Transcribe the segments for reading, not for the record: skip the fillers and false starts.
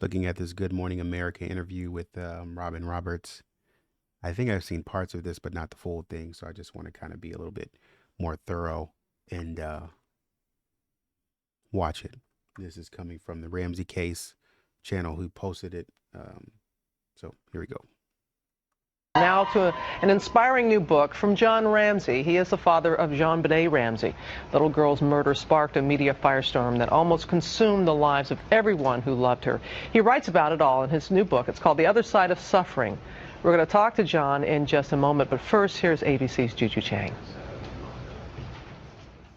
looking at this Good Morning America interview with Robin Roberts. I think I've seen parts of this, but not the full thing. So I just want to kind of be a little bit more thorough and watch it. This is coming from the Ramsey Case channel who posted it. So here we go. Now to an inspiring new book from John Ramsey. He is the father of JonBenét Ramsey. Little girl's murder sparked a media firestorm that almost consumed the lives of everyone who loved her. He writes about it all in his new book. It's called The Other Side of Suffering. We're going to talk to John in just a moment, but first, here's ABC's Juju Chang.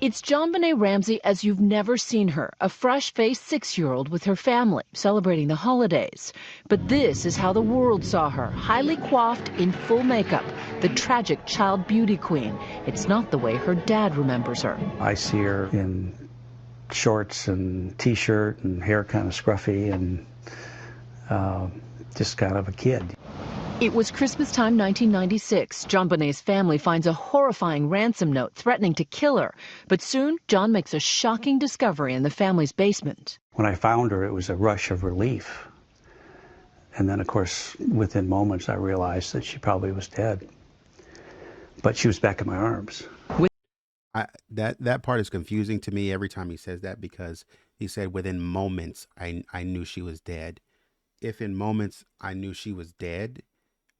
It's JonBenét Ramsey as you've never seen her, a fresh-faced 6-year-old with her family, celebrating the holidays. But this is how the world saw her, highly coiffed, in full makeup, the tragic child beauty queen. It's not the way her dad remembers her. I see her in shorts and T-shirt and hair kind of scruffy and just kind of a kid. It was Christmas time 1996. JonBenét's family finds a horrifying ransom note threatening to kill her. But soon, John makes a shocking discovery in the family's basement. When I found her, it was a rush of relief. And then, of course, within moments, I realized that she probably was dead. But she was back in my arms. That part is confusing to me every time he says that, because he said within moments, I knew she was dead. If in moments I knew she was dead,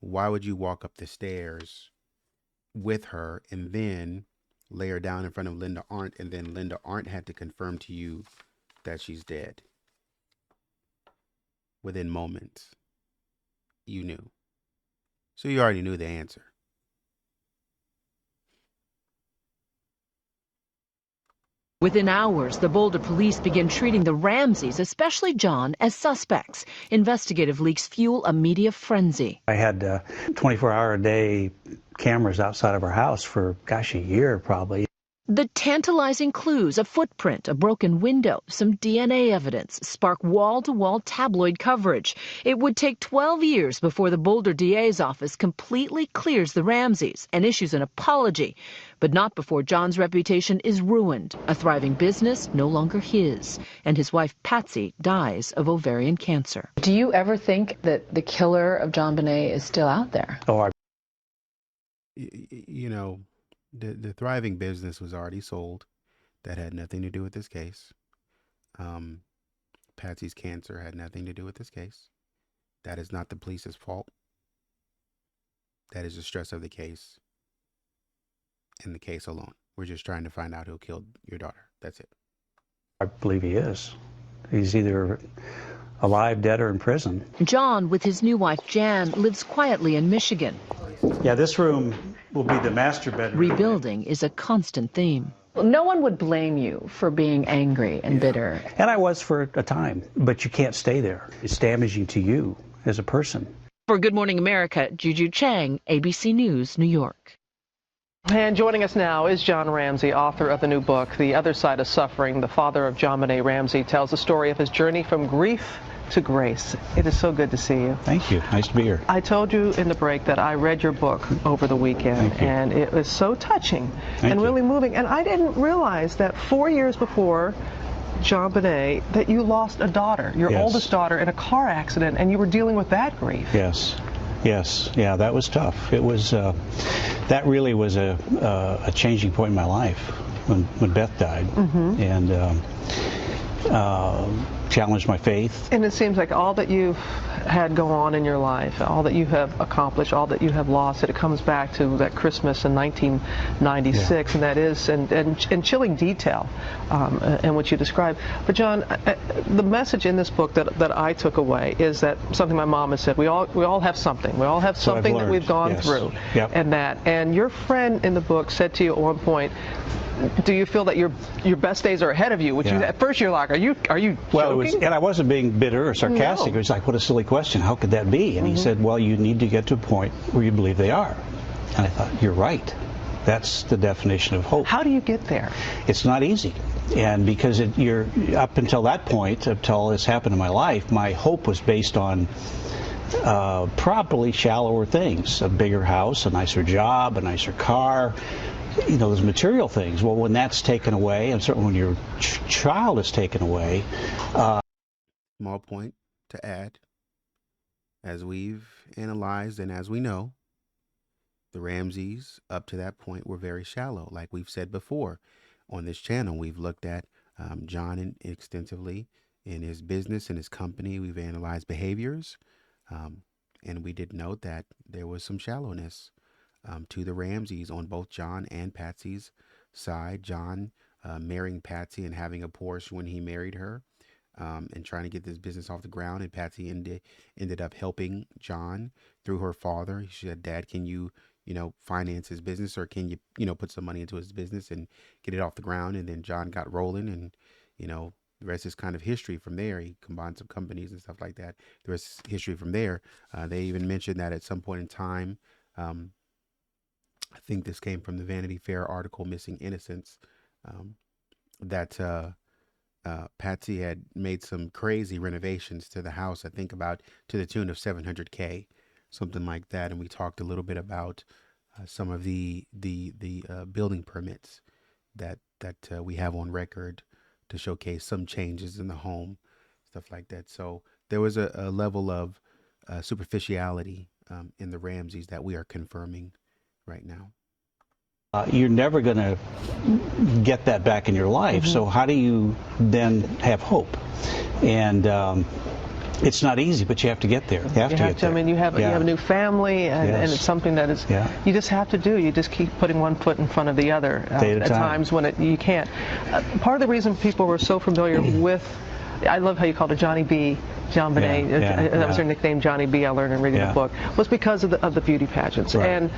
why would you walk up the stairs with her and then lay her down in front of Linda Arndt, and then Linda Arndt had to confirm to you that she's dead? Within moments, you knew. So you already knew the answer. Within hours, the Boulder police begin treating the Ramseys, especially John, as suspects. Investigative leaks fuel a media frenzy. I had 24-hour-a-day cameras outside of our house for, gosh, a year probably. The tantalizing clues, a footprint, a broken window, some DNA evidence, spark wall-to-wall tabloid coverage. It would take 12 years before the Boulder DA's office completely clears the Ramseys and issues an apology. But not before John's reputation is ruined, a thriving business no longer his, and his wife Patsy dies of ovarian cancer. Do you ever think that the killer of JonBenét is still out there? Oh, You know, the thriving business was already sold. That had nothing to do with this case. Patsy's cancer had nothing to do with this case. That is not the police's fault. That is the stress of the case and the case alone. We're just trying to find out who killed your daughter. That's it. I believe he is. He's either alive, dead, or in prison. John, with his new wife Jan, lives quietly in Michigan. Yeah, this room will be the master bedroom. Rebuilding is a constant theme. No one would blame you for being angry and bitter. And I was for a time, but you can't stay there. It's damaging to you as a person. For Good Morning America, Juju Chang, ABC News, New York. And joining us now is John Ramsey, author of the new book, The Other Side of Suffering. The father of JonBenét Ramsey tells the story of his journey from grief to grace. It is so good to see you. Thank you. Nice to be here. I told you in the break that I read your book over the weekend, and it was so touching and really moving. And I didn't realize that 4 years before JonBenét, that you lost a daughter, your oldest daughter, in a car accident, and you were dealing with that grief. Yes. Yes. Yeah, that was tough. It was, that really was a changing point in my life when Beth died. And challenged my faith. And it seems like all that you've had go on in your life, all that you have accomplished, all that you have lost, it comes back to that Christmas in 1996, and that is in chilling detail in what you describe. But John, the message in this book that I took away is that something my mom has said: we all have something. We all have something that we've gone through, and your friend in the book said to you at one point, do you feel that your best days are ahead of you? Which you, at first you're like, are you well, joking? And I wasn't being bitter or sarcastic. No. It was like, what a silly question. How could that be? And he said, well, you need to get to a point where you believe they are. And I thought, you're right. That's the definition of hope. How do you get there? It's not easy. And because you're up until that point, until this happened in my life, my hope was based on probably shallower things: a bigger house, a nicer job, a nicer car. You know, those material things. Well, when that's taken away, and certainly when your child is taken away. Small point. to add. As we've analyzed and as we know, the Ramseys up to that point were very shallow. Like we've said before on this channel, we've looked at extensively in his business and his company. We've analyzed behaviors, and we did note that there was some shallowness to the Ramseys on both John and Patsy's side. John marrying Patsy and having a Porsche when he married her, and trying to get this business off the ground. And Patsy ended up helping John through her father. She said, "Dad, can you, finance his business, or can you, put some money into his business and get it off the ground?" And then John got rolling, and, the rest is kind of history from there. He combined some companies and stuff like that. The rest is history from there. They even mentioned that at some point in time, I think this came from the Vanity Fair article, Missing Innocence, that Patsy had made some crazy renovations to the house, I think about to the tune of $700K, something like that. And we talked a little bit about some of the building permits that we have on record to showcase some changes in the home, stuff like that. So there was a level of superficiality in the Ramseys that we are confirming right now. You're never going to get that back in your life. So how do you then have hope? And it's not easy, but you have to get there. You have to get there. I mean, you have a new family, and it's something that is you just have to do. You just keep putting one foot in front of the other at times when you can't. Part of the reason people were so familiar with, I love how you called it Johnny B. JonBenét, that was her nickname, Johnny B. I learned in reading the book, was because of the beauty pageants. And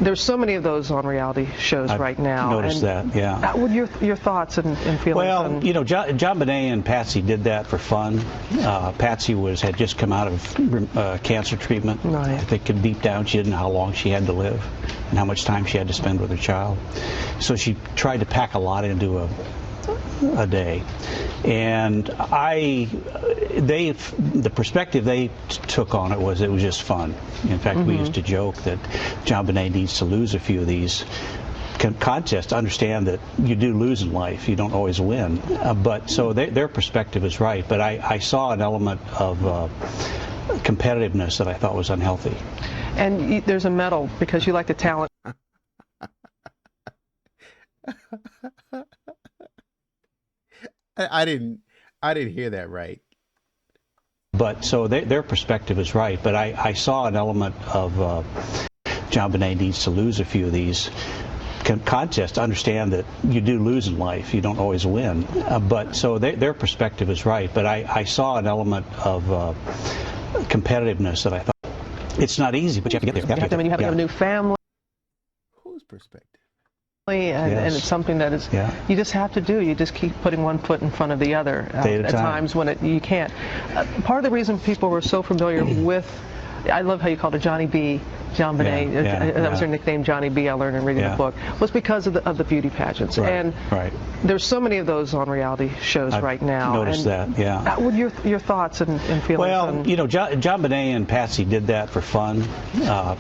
there's so many of those on reality shows right now. Noticed that, What are your thoughts and feelings? Well, JonBenét and Patsy did that for fun. Patsy had just come out of cancer treatment. I think deep down she didn't know how long she had to live and how much time she had to spend with her child. So she tried to pack a lot into a day. And the perspective they took on it was just fun. In fact, we used to joke that JonBenét needs to lose a few of these contests to understand that you do lose in life. You don't always win. But so their perspective is right. But I saw an element of competitiveness that I thought was unhealthy. And there's a medal because you like the talent. I didn't hear that right. But so their perspective is right. But I saw an element of JonBenét needs to lose a few of these contests to understand that you do lose in life. You don't always win. But so their perspective is right. But I saw an element of competitiveness that I thought it's not easy, but you have to get there. You have a new family. Whose perspective? And it's something that is you just have to do. You just keep putting one foot in front of the other at times when you can't. Part of the reason people were so familiar with, I love how you called it Johnny B. JonBenét, that was her nickname, Johnny B. I learned in reading the book, was because of the beauty pageants. And there's so many of those on reality shows right now. Noticed that, What are your thoughts and feelings? Well, JonBenét and Patsy did that for fun.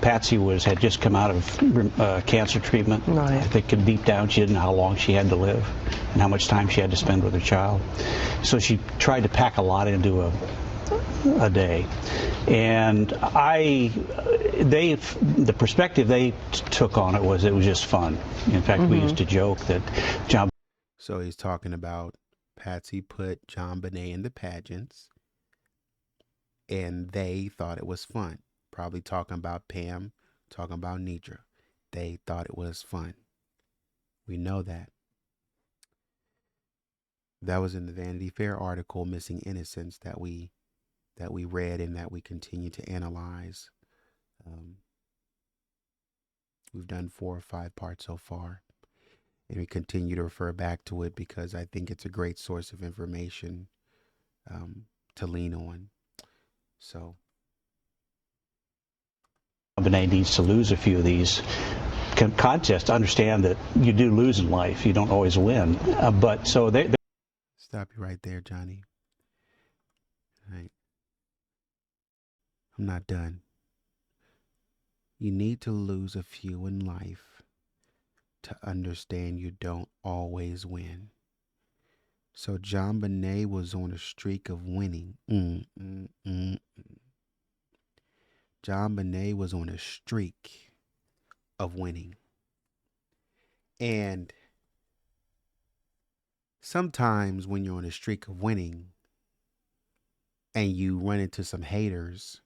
Patsy had just come out of cancer treatment. I think deep down she didn't know how long she had to live and how much time she had to spend with her child. So she tried to pack a lot into a day. And the perspective they took on it was just fun. In fact, we used to joke that So he's talking about Patsy put JonBenét in the pageants, and they thought it was fun. Probably talking about Pam, talking about Nidra. They thought it was fun. We know that. That was in the Vanity Fair article, Missing Innocence, that we read and that we continue to analyze. We've done 4 or 5 parts so far, and we continue to refer back to it because I think it's a great source of information to lean on. So JonBenét needs to lose a few of these contests to understand that you do lose in life. You don't always win. But so stop you right there, Johnny. All right. I'm not done. You need to lose a few in life to understand you don't always win. So JonBenét was on a streak of winning. JonBenét was on a streak of winning. And sometimes when you're on a streak of winning and you run into some haters,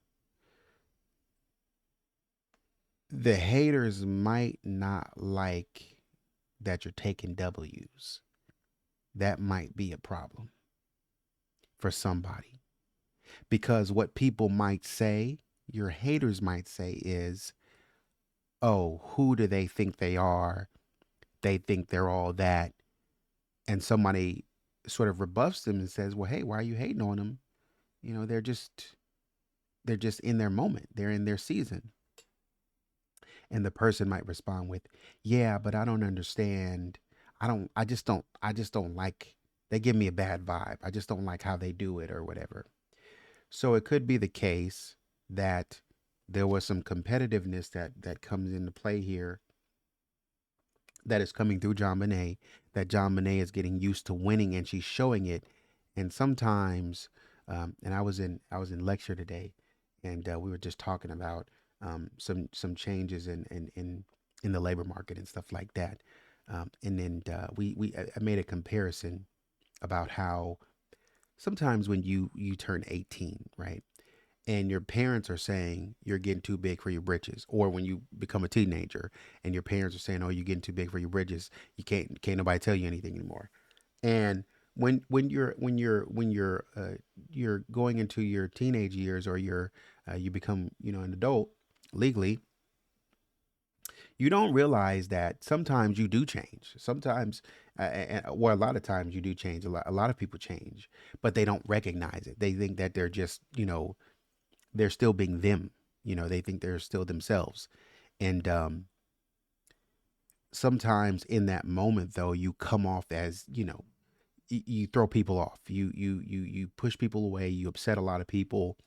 the haters might not like that you're taking W's. That might be a problem for somebody. Because what people might say, your haters might say, is, oh, who do they think they are? They think they're all that. And somebody sort of rebuffs them and says, well, hey, why are you hating on them? You know, they're just in their moment. They're in their season. And the person might respond with, yeah, but I don't understand. I just don't like, they give me a bad vibe. I just don't like how they do it or whatever. So it could be the case that there was some competitiveness that comes into play here, that is coming through JonBenét, that JonBenét is getting used to winning and she's showing it. And sometimes, and I was in lecture today, and we were just talking about some changes in the labor market and stuff like that. And then I made a comparison about how sometimes when you turn 18, right, and your parents are saying you're getting too big for your britches, or when you become a teenager and your parents are saying, oh, you're getting too big for your britches, you can't nobody tell you anything anymore. And when you're going into your teenage years, or you become, an adult legally, you don't realize that sometimes you do change. Sometimes, or a lot of times you do change. A lot of people change, but they don't recognize it. They think that they're just, they're still being them. They think they're still themselves. And sometimes in that moment, though, you come off as, you throw people off. You push people away. You upset a lot of people,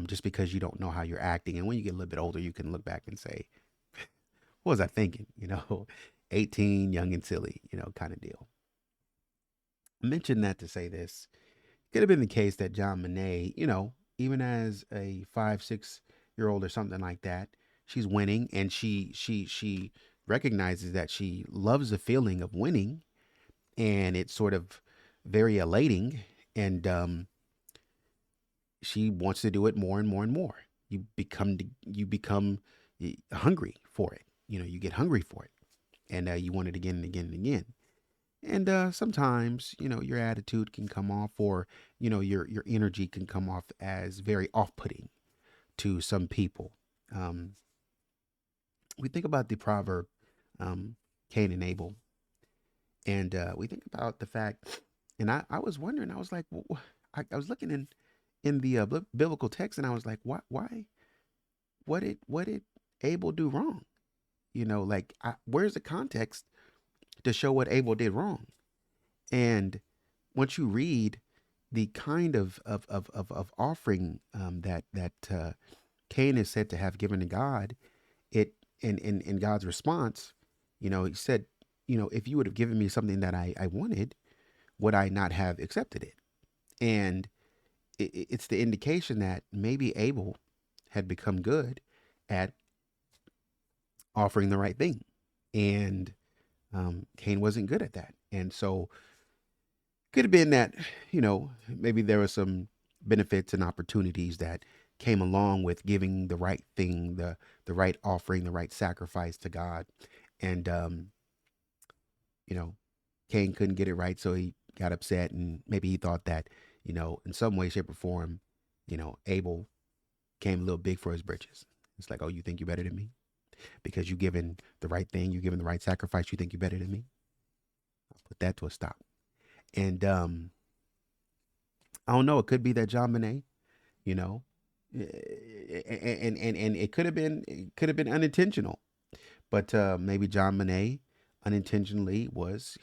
just because you don't know how you're acting. And when you get a little bit older, you can look back and say, what was I thinking? 18, young and silly, kind of deal. I mentioned that to say this. Could have been the case that JonBenét, even as a 5, 6 year old or something like that, she's winning, and she recognizes that she loves the feeling of winning, and it's sort of very elating, and she wants to do it more and more and more. You become hungry for it. You get hungry for it, and you want it again and again and again. And sometimes, your attitude can come off, or your energy can come off as very off-putting to some people. We think about the proverb, Cain and Abel, and we think about the fact. And I was wondering. I was like, I was looking in the biblical text, and I was like, why, what did Abel do wrong? Like, where's the context to show what Abel did wrong? And once you read the kind of offering, that Cain is said to have given to God, it in God's response, he said, if you would have given me something that I wanted, would I not have accepted it? And it's the indication that maybe Abel had become good at offering the right thing, and Cain wasn't good at that. And so could have been that, maybe there were some benefits and opportunities that came along with giving the right thing, the right offering, the right sacrifice to God. And you know Cain couldn't get it right, so he got upset, and maybe he thought that, in some way, shape, or form, Abel came a little big for his britches. It's like, oh, you think you're better than me because you given the right thing, you given the right sacrifice, you think you're better than me? I'll put that to a stop. And I don't know, it could be that JonBenét, you know, and it could have been unintentional, but maybe JonBenét unintentionally was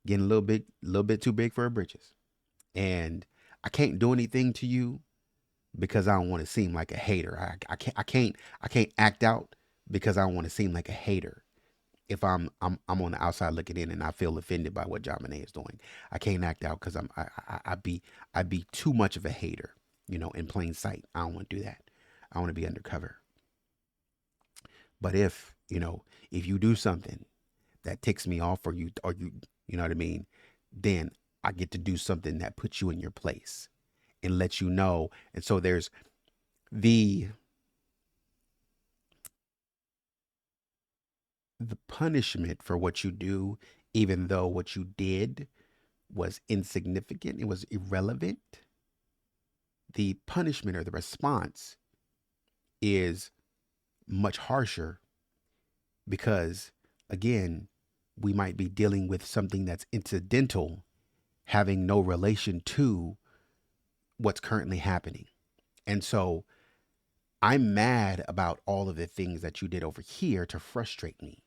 getting a little bit too big for her britches. And I can't do anything to you because I don't want to seem like a hater. I can't act out because I don't want to seem like a hater. If I'm on the outside looking in and I feel offended by what JonBenét is doing, I can't act out because I'd be too much of a hater, in plain sight. I don't want to do that. I want to be undercover. But if, if you do something that ticks me off or you know what I mean, then I get to do something that puts you in your place and lets you know. And so there's the punishment for what you do, even though what you did was insignificant, it was irrelevant. The punishment or the response is much harsher because, again, we might be dealing with something that's incidental, having no relation to what's currently happening. And so I'm mad about all of the things that you did over here to frustrate me.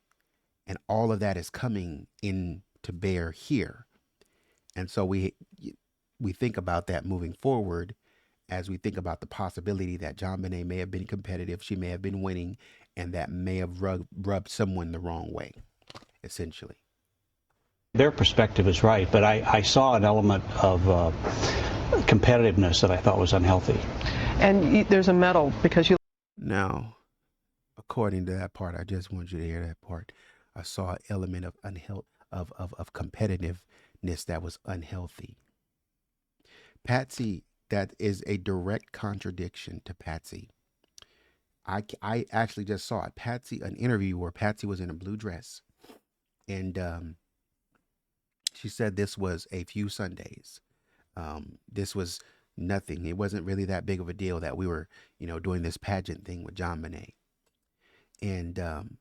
And all of that is coming in to bear here. And so we think about that moving forward as we think about the possibility that JonBenét may have been competitive, she may have been winning, and that may have rubbed someone the wrong way, essentially. Their perspective is right, but I saw an element of competitiveness that I thought was unhealthy. And there's a medal because you. Now, according to that part, I just want you to hear that part. I saw an element of of competitiveness that was unhealthy. Patsy, that is a direct contradiction to Patsy. I actually just saw it. Patsy, an interview where Patsy was in a blue dress, and she said this was a few Sundays. This was nothing. It wasn't really that big of a deal that we were, doing this pageant thing with JonBenét. And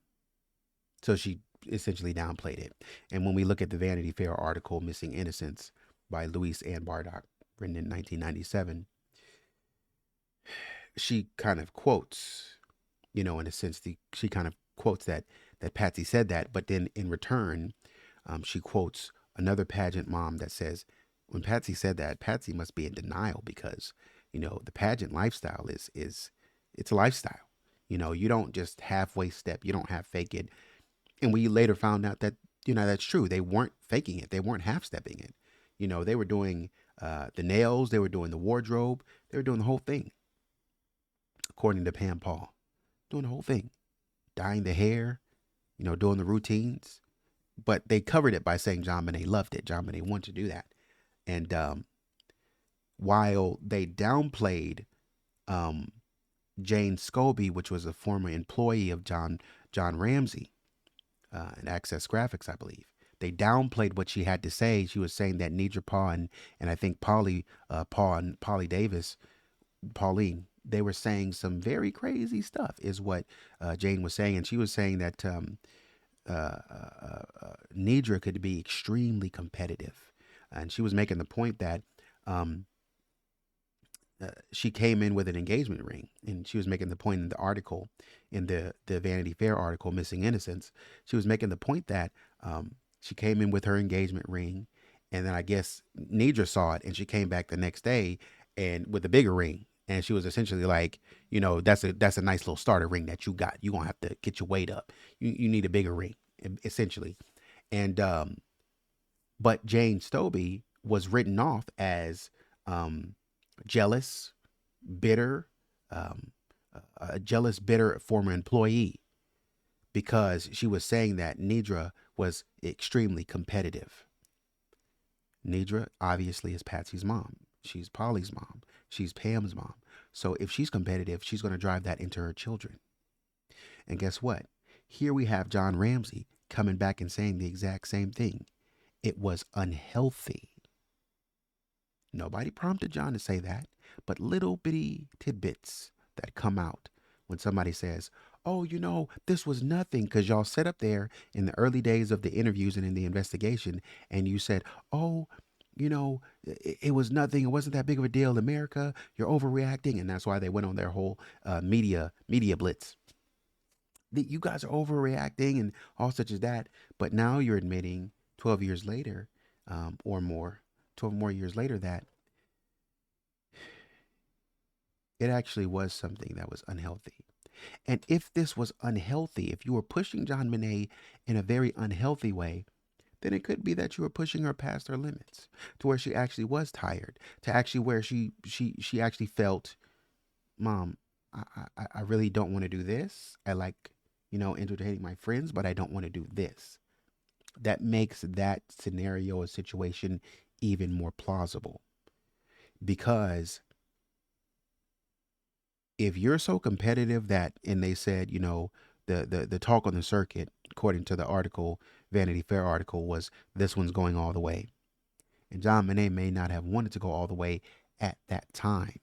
so she essentially downplayed it. And when we look at the Vanity Fair article, Missing Innocence by Louise Ann Bardock, written in 1997, she kind of quotes, in a sense, she kind of quotes that Patsy said that, but then in return, she quotes another pageant mom that says, when Patsy said that, Patsy must be in denial because, the pageant lifestyle is it's a lifestyle. You don't just halfway step, you don't half fake it. And we later found out that, that's true. They weren't faking it. They weren't half stepping it. They were doing the nails, they were doing the wardrobe, they were doing the whole thing. According to Pam Paul, doing the whole thing, dyeing the hair, doing the routines. But they covered it by saying JonBenét loved it. JonBenét wanted to do that. And while they downplayed Jane Scobie, which was a former employee of John Ramsey in Access Graphics, I believe, they downplayed what she had to say. She was saying that Nidra Paul and I think Paul and Polly Davis, Pauline, they were saying some very crazy stuff, is what Jane was saying. And she was saying that Nidra could be extremely competitive. And she was making the point that she came in with an engagement ring. And she was making the point in the article, in the Vanity Fair article, Missing Innocence. She was making the point that she came in with her engagement ring. And then I guess Nidra saw it and she came back the next day and with a bigger ring. And she was essentially like, that's a nice little starter ring that you got. You're going to have to get your weight up. You need a bigger ring, essentially. And but Jane Scobie was written off as jealous, bitter, a jealous, bitter former employee because she was saying that Nidra was extremely competitive. Nidra obviously is Patsy's mom. She's Polly's mom. She's Pam's mom. So if she's competitive, she's going to drive that into her children. And guess what? Here we have John Ramsey coming back and saying the exact same thing. It was unhealthy. Nobody prompted John to say that, but little bitty tidbits that come out when somebody says, oh, this was nothing, because y'all sat up there in the early days of the interviews and in the investigation, and you said, oh, it was nothing. It wasn't that big of a deal. America, you're overreacting. And that's why they went on their whole media blitz. You guys are overreacting and all such as that. But now you're admitting 12 years later or more, 12 more years later, that it actually was something that was unhealthy. And if this was unhealthy, if you were pushing JonBenét in a very unhealthy way, then it could be that you were pushing her past her limits to where she actually was tired, to actually where she actually felt, Mom, I really don't want to do this. I like, entertaining my friends, but I don't want to do this. That makes that scenario or situation even more plausible. Because if you're so competitive that, and they said, the talk on the circuit, according to the article, Vanity Fair article, was this one's going all the way. And JonBenét may not have wanted to go all the way at that time.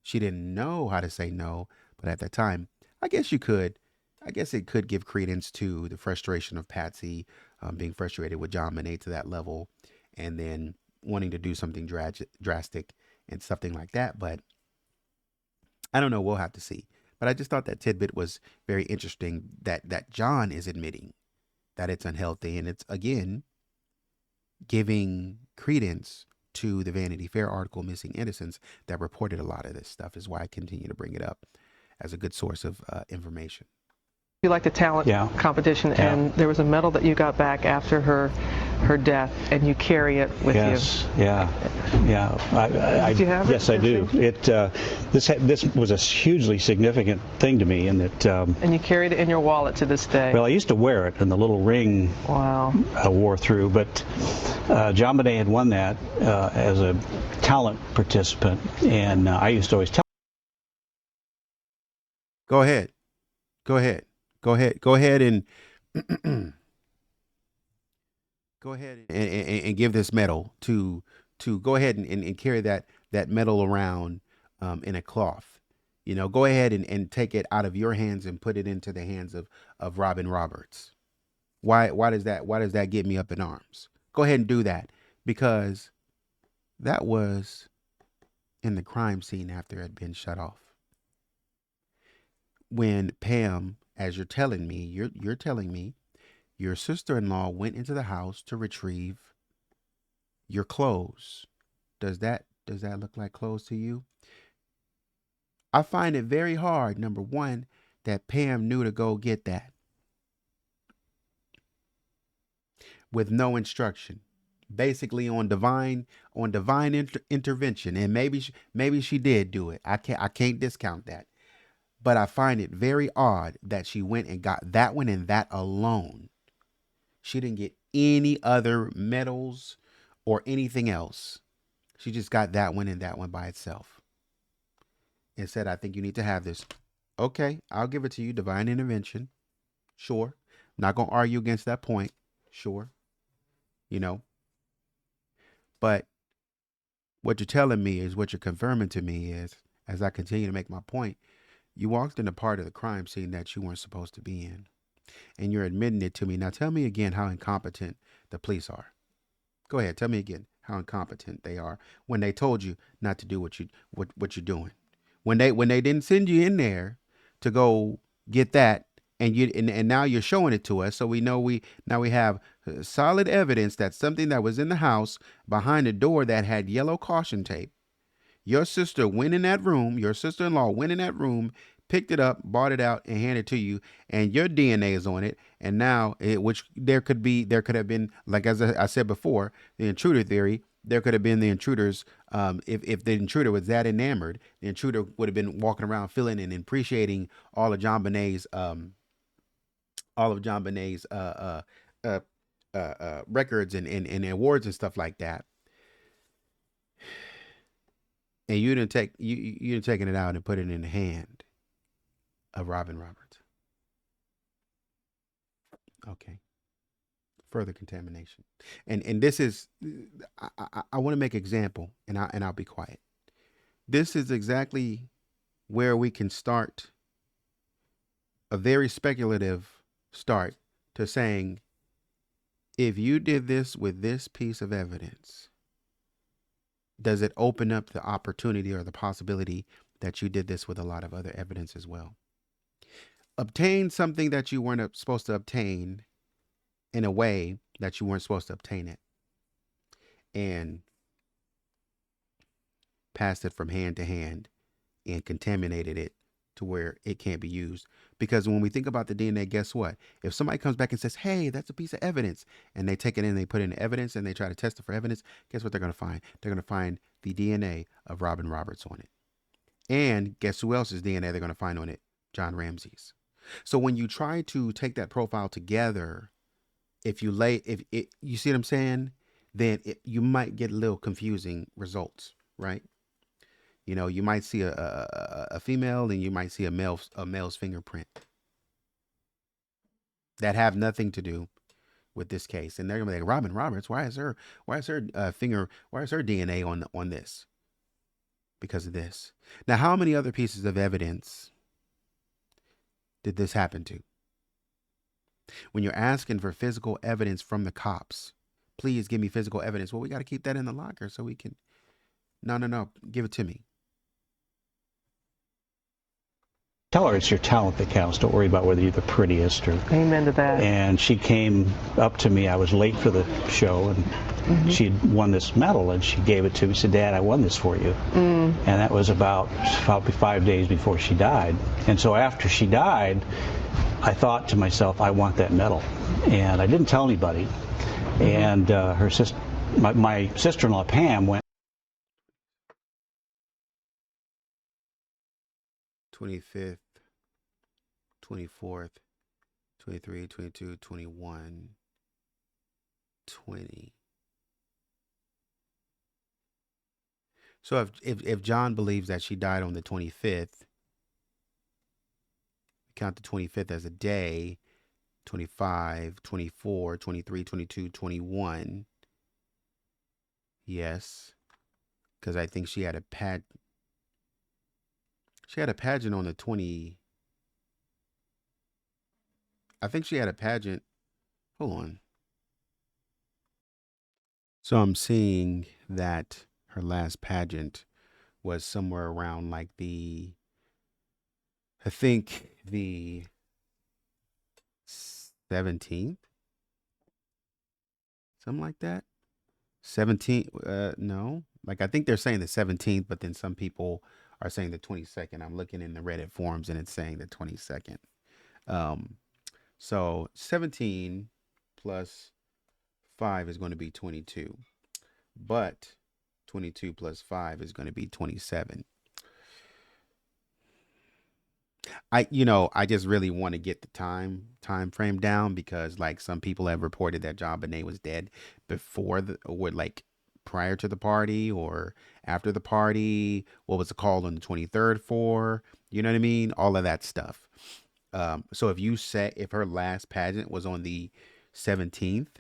She didn't know how to say no, but at that time, I guess you could. I guess it could give credence to the frustration of Patsy, being frustrated with JonBenét to that level, and then wanting to do something drastic and something like that. But I don't know. We'll have to see. But I just thought that tidbit was very interesting, that John is admitting that it's unhealthy, and it's, again, giving credence to the Vanity Fair article, Missing Innocents, that reported a lot of this stuff, is why I continue to bring it up as a good source of information. You like the talent competition, and there was a medal that you got back after her death, and you carry it with you. Yes, yeah. Do you have it? Yes, I do. This was a hugely significant thing to me, in that. And you carried it in your wallet to this day. Well, I used to wear it, and the little ring. Wow. I wore through, but JonBenét had won that as a talent participant, and I used to always tell. Go ahead and go ahead and give this medal to go ahead and carry that medal around in a cloth. Go ahead and take it out of your hands and put it into the hands of Robin Roberts. Why does that get me up in arms? Go ahead and do that, because that was in the crime scene after it had been shut off. When Pam, as you're telling me, your sister-in-law went into the house to retrieve your clothes. Does that look like clothes to you? I find it very hard, number one, that Pam knew to go get that with no instruction, basically on divine intervention. And maybe she did do it. I can't discount that. But I find it very odd that she went and got that one, and that alone. She didn't get any other medals or anything else. She just got that one and that one by itself. And said, I think you need to have this. Okay, I'll give it to you. Divine intervention. Sure. Not going to argue against that point. Sure. But what you're telling me is, what you're confirming to me is, as I continue to make my point, you walked in a part of the crime scene that you weren't supposed to be in. And you're admitting it to me. Now tell me again how incompetent the police are. Go ahead, tell me again how incompetent they are when they told you not to do what you're doing. When they didn't send you in there to go get that, and now you're showing it to us, so we know we have solid evidence that something that was in the house behind a door that had yellow caution tape. Your sister went in that room, your sister-in-law went in that room, picked it up, bought it out, and handed it to you, and your DNA is on it. And now, which there could have been, like as I said before, the intruder theory, there could have been the intruders. If the intruder was that enamored, the intruder would have been walking around feeling and appreciating all of JonBenét's records and awards and stuff like that. And you didn't taking it out and put it in the hand of Robin Roberts. Okay. Further contamination. And this is, I want to make an example, and I'll be quiet. This is exactly where we can start a very speculative start to saying, if you did this with this piece of evidence, does it open up the opportunity or the possibility that you did this with a lot of other evidence as well? Obtain something that you weren't supposed to obtain in a way that you weren't supposed to obtain it, and passed it from hand to hand and contaminated it to where it can't be used. Because when we think about the DNA, guess what? If somebody comes back and says, hey, that's a piece of evidence, and they take it in, they put in evidence, and they try to test it for evidence, guess what they're going to find? They're going to find the DNA of Robin Roberts on it. And guess who else's DNA they're going to find on it? John Ramsey's. So when you try to take that profile together, if you you see what I'm saying, then you might get a little confusing results, right? You know, you might see a female and you might see a male's fingerprint that have nothing to do with this case, and they're gonna be like, Robin Roberts, why is her DNA on this? Because of this. Now, how many other pieces of evidence did this happen to? When you're asking for physical evidence from the cops, please give me physical evidence. Well, we got to keep that in the locker so we can. No, give it to me. Tell her it's your talent that counts. Don't worry about whether you're the prettiest or. Amen to that. And she came up to me. I was late for the show, and she had won this medal, and she gave it to me. She said, "Dad, I won this for you." And that was about 5 days before she died. And so after she died, I thought to myself, I want that medal. And I didn't tell anybody. And her sister, my sister-in-law Pam, went. 25th, 24th, 23, 22, 21, 20. So if John believes that she died on the 25th, count the 25th as a day, 25, 24, 23, 22, 21. Yes, because I think she had a pageant on the 20. I think she had a pageant. Hold on. So I'm seeing that her last pageant was somewhere around like I think the 17th, something like that. 17th, no, like I think they're saying the 17th, but then some people are saying the 22nd. I'm looking in the Reddit forums and it's saying the 22nd. So 17 plus 5 is going to be 22, but 22 plus 5 is going to be 27. I just really want to get the time frame down, because like some people have reported that JonBenét was dead prior to the party or after the party. What was it called on the 23rd for? You know what I mean? All of that stuff. So if her last pageant was on the 17th,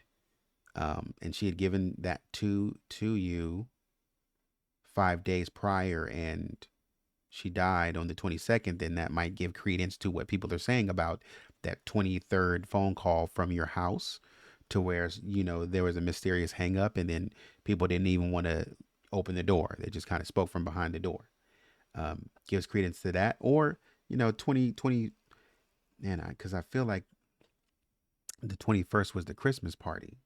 and she had given that to you 5 days prior, and she died on the 22nd, then that might give credence to what people are saying about that 23rd phone call from your house, to where, there was a mysterious hang up and then people didn't even want to open the door. They just kind of spoke from behind the door. Gives credence to that. Or, 2020, because I feel like the 21st was the Christmas party,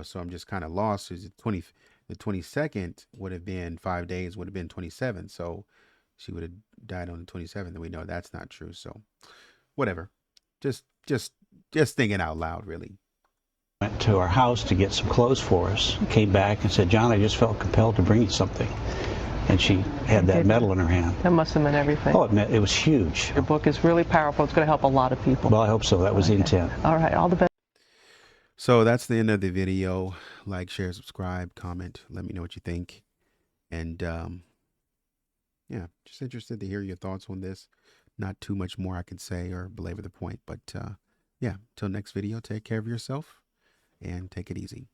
so I'm just kind of lost. Is the 22nd would have been 5 days, would have been 27. So she would have died on the 27th, and we know that's not true. So whatever, just thinking out loud, really. Went to our house to get some clothes for us. Came back and said, "John, I just felt compelled to bring you something." And she had that medal in her hand. That must have meant everything. Oh, it was huge. Your book is really powerful. It's going to help a lot of people. Well, I hope so. That was the intent. All right. All the best. So that's the end of the video. Like, share, subscribe, comment. Let me know what you think. And just interested to hear your thoughts on this. Not too much more I can say or belabor the point. But till next video, take care of yourself and take it easy.